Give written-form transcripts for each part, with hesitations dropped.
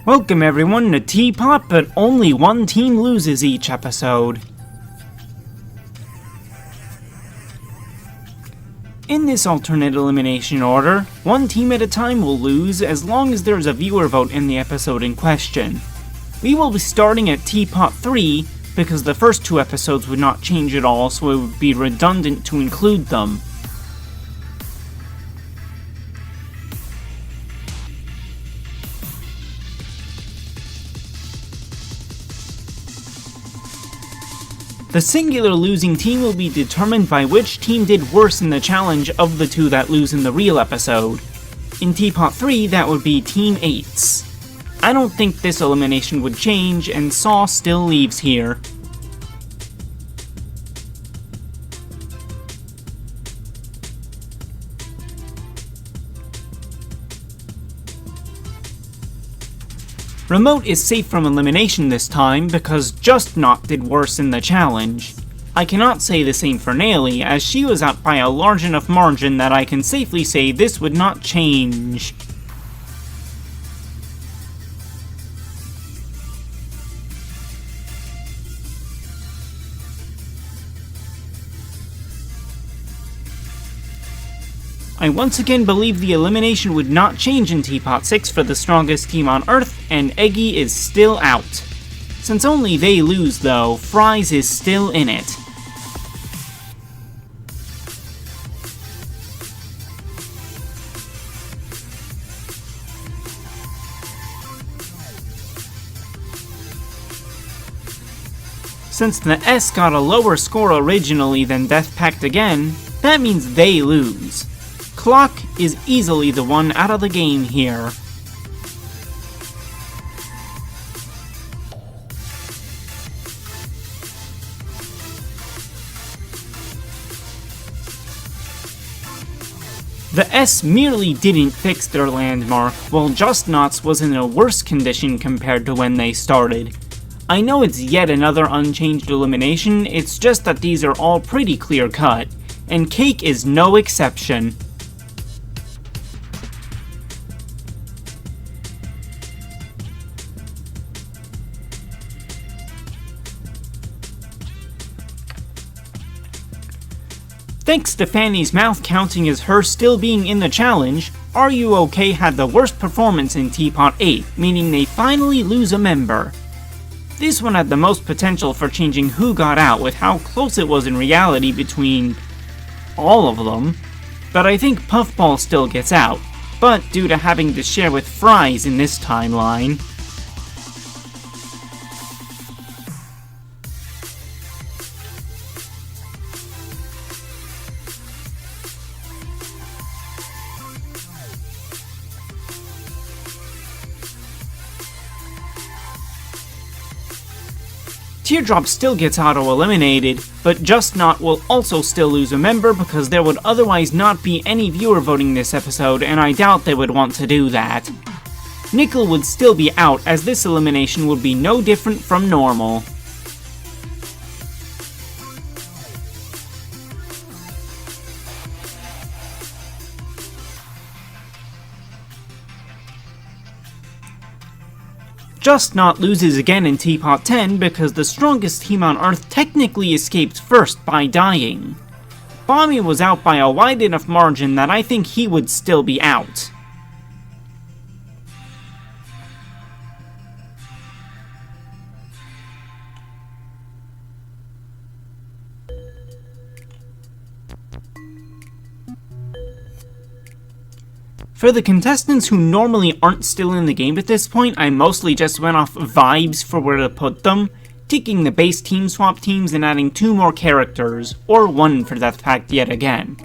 Welcome everyone to Teapot, but only one team loses each episode. In this alternate elimination order, one team at a time will lose as long as there is a viewer vote in the episode in question. We will be starting at Teapot 3 because the first two episodes would not change at all, so it would be redundant to include them. The singular losing team will be determined by which team did worse in the challenge of the two that lose in the real episode. In Teapot 3, that would be Team 8's. I don't think this elimination would change, and Saw still leaves here. Remote is safe from elimination this time because Just Not did worse in the challenge. I cannot say the same for Naily, as she was out by a large enough margin that I can safely say this would not change. I once again believe the elimination would not change in Teapot 6 for the strongest team on Earth, and Eggy is still out. Since only they lose though, Fries is still in it. Since the S got a lower score originally than Death Pact again, that means they lose. Clock is easily the one out of the game here. The S merely didn't fix their landmark, while Just Not's was in a worse condition compared to when they started. I know it's yet another unchanged elimination, it's just that these are all pretty clear cut, and Cake is no exception. Thanks to Fanny's mouth counting as her still being in the challenge, Are You OK had the worst performance in Teapot 8, meaning they finally lose a member. This one had the most potential for changing who got out with how close it was in reality between all of them, but I think Puffball still gets out, but due to having to share with Fries in this timeline. Teardrop still gets auto-eliminated, but Just Not will also still lose a member because there would otherwise not be any viewer voting this episode, and I doubt they would want to do that. Nickel would still be out, as this elimination would be no different from normal. Just Not loses again in Teapot 10 because the strongest team on Earth technically escaped first by dying. Bommy was out by a wide enough margin that I think he would still be out. For the contestants who normally aren't still in the game at this point, I mostly just went off vibes for where to put them, taking the base team swap teams and adding 2 more characters, or 1 for Death Pact yet again.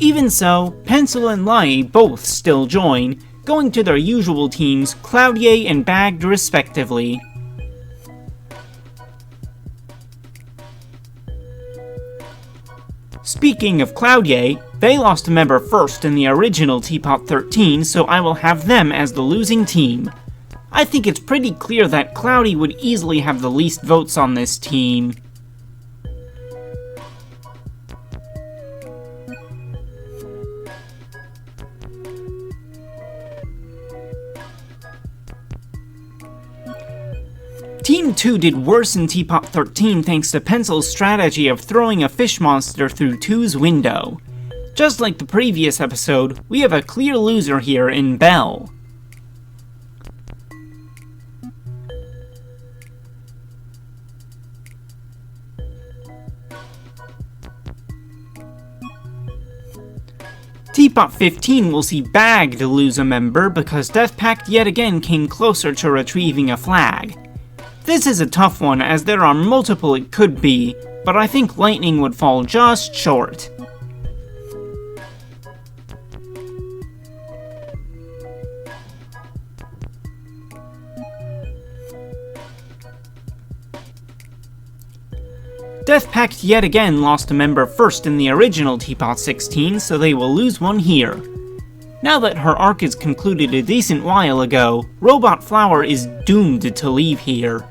Even so, Pencil and Lai both still join, going to their usual teams, Cloudier and Bagged respectively. Speaking of Cloudier, they lost a member first in the original Teapot 13, so I will have them as the losing team. I think it's pretty clear that Cloudy would easily have the least votes on this team. Team 2 did worse in Teapot 13 thanks to Pencil's strategy of throwing a fish monster through 2's window. Just like the previous episode, we have a clear loser here in Belle. Teapot 15 will see Bagged lose a member because Death Pact yet again came closer to retrieving a flag. This is a tough one as there are multiple it could be, but I think Lightning would fall just short. Death Pact yet again lost a member first in the original Teapot 16, so they will lose one here. Now that her arc is concluded a decent while ago, Robot Flower is doomed to leave here.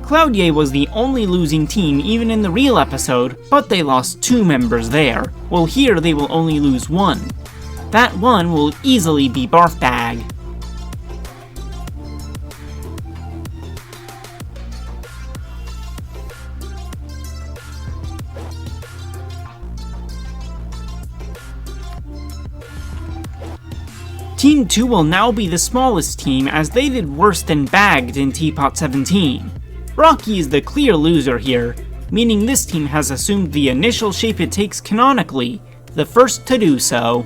Cloudye was the only losing team even in the real episode, but they lost 2 members there, while here they will only lose 1. That one will easily be Barfbag. Team 2 will now be the smallest team as they did worse than Bagged in Teapot 17. Rocky is the clear loser here, meaning this team has assumed the initial shape it takes canonically, the first to do so.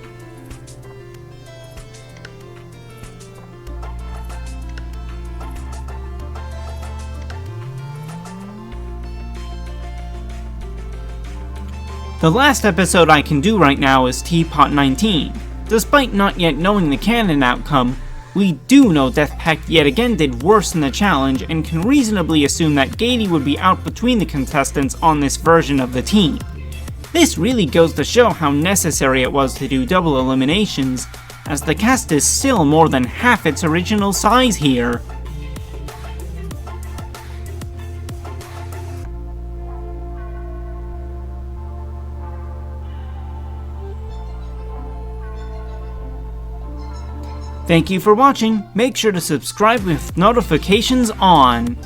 The last episode I can do right now is Teapot 19. Despite not yet knowing the canon outcome, we do know Death Pact yet again did worse in the challenge and can reasonably assume that Gady would be out between the contestants on this version of the team. This really goes to show how necessary it was to do double eliminations, as the cast is still more than half its original size here. Thank you for watching. Make sure to subscribe with notifications on.